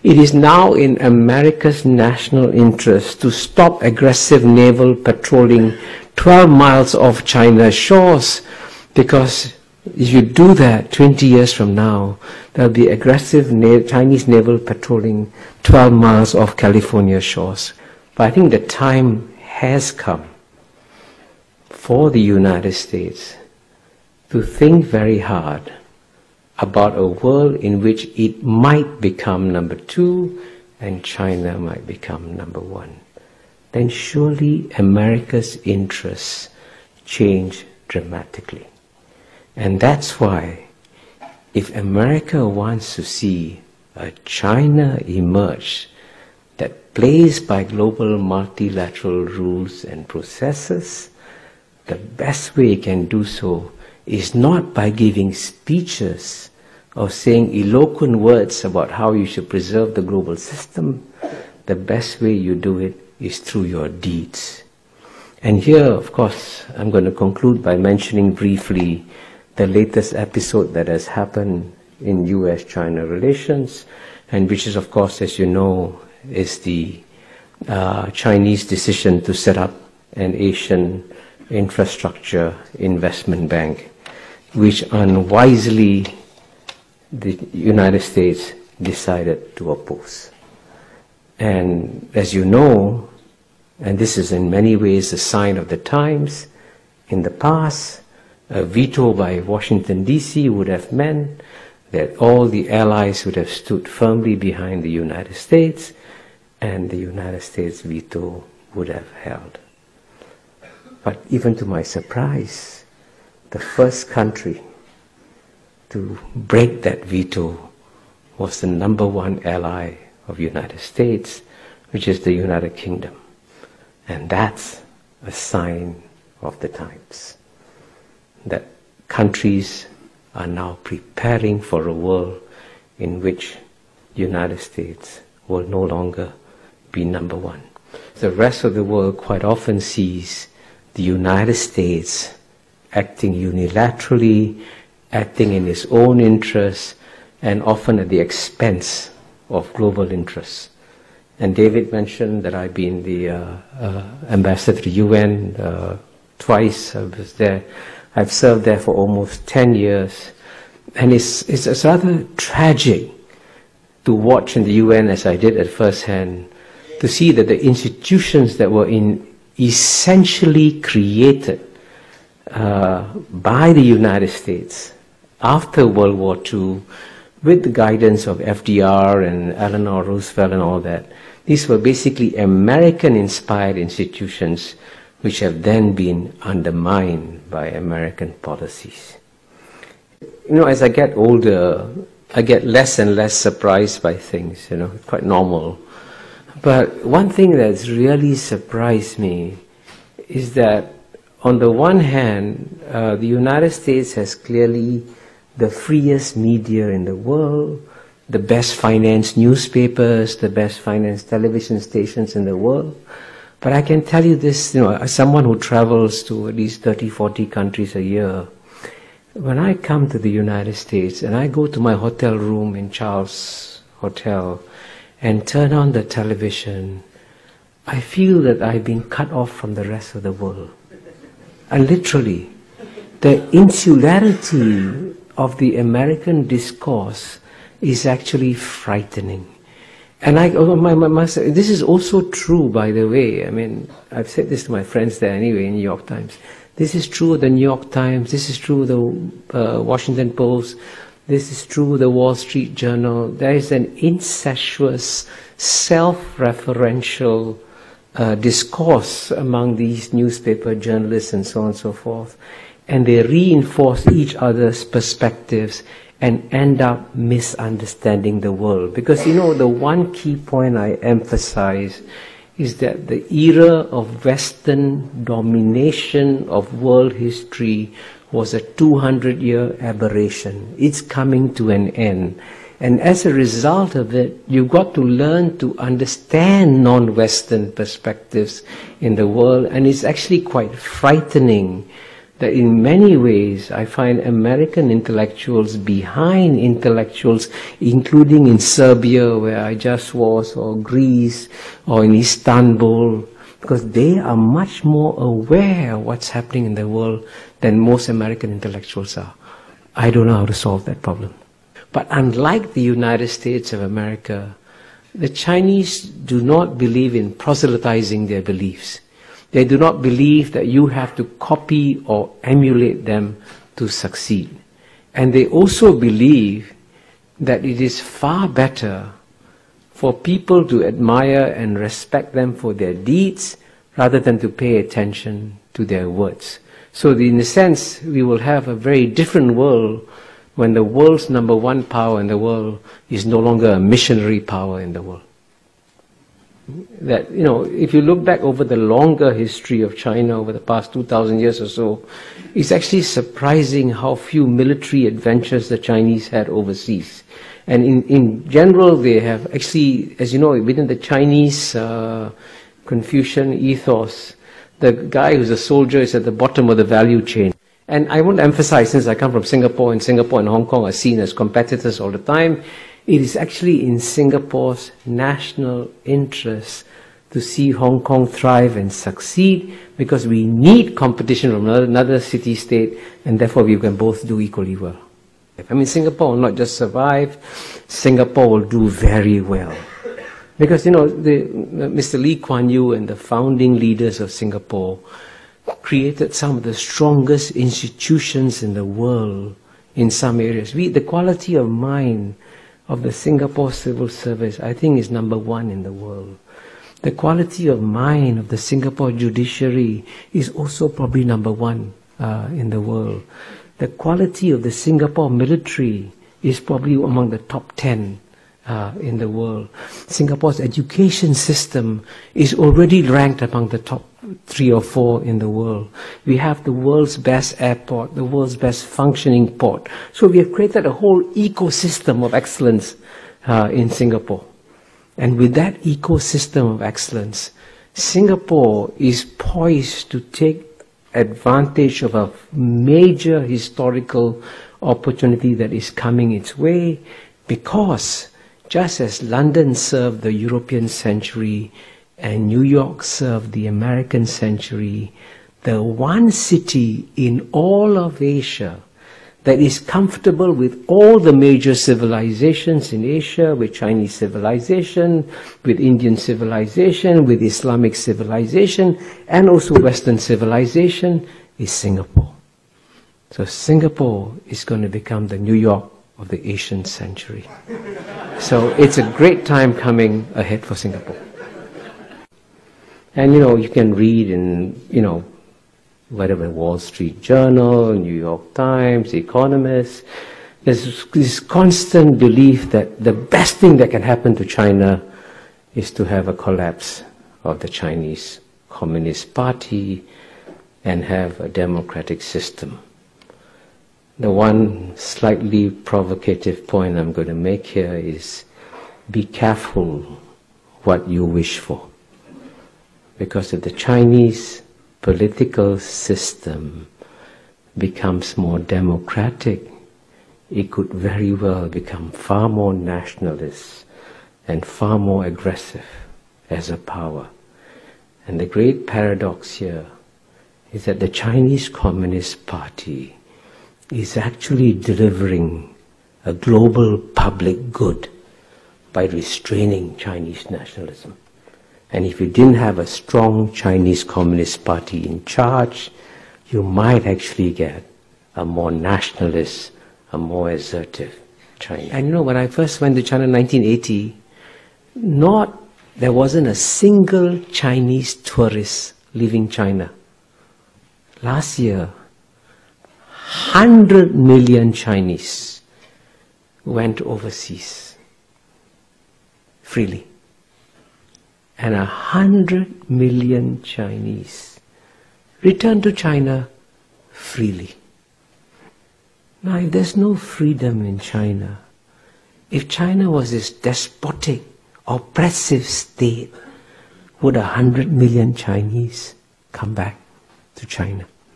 It is now in America's national interest to stop aggressive naval patrolling 12 miles off China's shores, because if you do that 20 years from now, there'll be aggressive Chinese naval patrolling 12 miles off California shores. But I think the time has come for the United States to think very hard about a world in which it might become number 2 and China might become number 1. Then surely America's interests change dramatically. And that's why, if America wants to see a China emerge that plays by global multilateral rules and processes, the best way it can do so is not by giving speeches or saying eloquent words about how you should preserve the global system. The best way you do it is through your deeds. And here, of course, I'm going to conclude by mentioning briefly the latest episode that has happened in US-China relations, and which is, of course, as you know, is the Chinese decision to set up an Asian infrastructure investment bank, which unwisely the United States decided to oppose. And as you know, and this is in many ways a sign of the times, in the past, a veto by Washington, D.C. would have meant that all the allies would have stood firmly behind the United States, and the United States veto would have held. But even to my surprise, the first country to break that veto was the number 1 ally of the United States, which is the United Kingdom. And that's a sign of the times, that countries are now preparing for a world in which the United States will no longer be number 1. The rest of the world quite often sees the United States acting unilaterally, acting in its own interests, and often at the expense of global interests. And David mentioned that I've been the ambassador to UN twice. I was there. I've served there for almost 10 years. And it's rather tragic to watch in the UN, as I did at first hand, to see that the institutions that were essentially created by the United States after World War II, with the guidance of FDR and Eleanor Roosevelt and all that, these were basically American-inspired institutions which have then been undermined by American policies. You know, as I get older, I get less and less surprised by things, you know, quite normal. But one thing that's really surprised me is that on the one hand, the United States has clearly the freest media in the world, the best financed newspapers, the best financed television stations in the world. But I can tell you this, you know, as someone who travels to at least 30, 40 countries a year, when I come to the United States and I go to my hotel room in Charles Hotel and turn on the television, I feel that I've been cut off from the rest of the world. And literally, the insularity of the American discourse is actually frightening. And this is also true, by the way. I mean, I've said this to my friends there anyway in New York Times. This is true of the New York Times, this is true of the Washington Post, this is true of the Wall Street Journal. There is an incestuous, self-referential discourse among these newspaper journalists and so on and so forth. And they reinforce each other's perspectives and end up misunderstanding the world. Because, you know, the one key point I emphasize is that the era of Western domination of world history was a 200-year aberration. It's coming to an end. And as a result of it, you've got to learn to understand non-Western perspectives in the world. And it's actually quite frightening that in many ways I find American intellectuals behind intellectuals, including in Serbia, where I just was, or Greece, or in Istanbul, because they are much more aware of what's happening in the world than most American intellectuals are. I don't know how to solve that problem. But unlike the United States of America, the Chinese do not believe in proselytizing their beliefs. They do not believe that you have to copy or emulate them to succeed. And they also believe that it is far better for people to admire and respect them for their deeds rather than to pay attention to their words. So in a sense, we will have a very different world when the world's number one power in the world is no longer a missionary power in the world. That, you know, if you look back over the longer history of China over the past 2,000 years or so, it's actually surprising how few military adventures the Chinese had overseas. And in general, they have actually, as you know, within the Chinese Confucian ethos, the guy who's a soldier is at the bottom of the value chain. And I want to emphasize, since I come from Singapore, and Singapore and Hong Kong are seen as competitors all the time, it is actually in Singapore's national interest to see Hong Kong thrive and succeed, because we need competition from another city-state, and therefore we can both do equally well. I mean, Singapore will not just survive, Singapore will do very well. Because, you know, Mr. Lee Kuan Yew and the founding leaders of Singapore created some of the strongest institutions in the world in some areas. The quality of mind of the Singapore civil service, I think, is number one in the world. The quality of mind of the Singapore judiciary is also probably number one in the world. The quality of the Singapore military is probably among the top 10 in the world. Singapore's education system is already ranked among the top 3 or 4 in the world. We have the world's best airport, the world's best functioning port. So we have created a whole ecosystem of excellence in Singapore. And with that ecosystem of excellence, Singapore is poised to take advantage of a major historical opportunity that is coming its way, because just as London served the European century and New York served the American century, the one city in all of Asia that is comfortable with all the major civilizations in Asia, with Chinese civilization, with Indian civilization, with Islamic civilization, and also Western civilization, is Singapore. So Singapore is going to become the New York of the Asian century. So it's a great time coming ahead for Singapore. And you know, you can read in, you know, whatever, Wall Street Journal, New York Times, Economist, there's this constant belief that the best thing that can happen to China is to have a collapse of the Chinese Communist Party and have a democratic system. The one slightly provocative point I'm going to make here is, be careful what you wish for. Because if the Chinese political system becomes more democratic, it could very well become far more nationalist and far more aggressive as a power. And the great paradox here is that the Chinese Communist Party is actually delivering a global public good by restraining Chinese nationalism. And if you didn't have a strong Chinese Communist Party in charge, you might actually get a more nationalist, a more assertive China. And you know, when I first went to China in 1980, there wasn't a single Chinese tourist leaving China. Last year, 100 million Chinese went overseas freely. And 100 million Chinese returned to China freely. Now, if there's no freedom in China, if China was this despotic, oppressive state, would 100 million Chinese come back to China?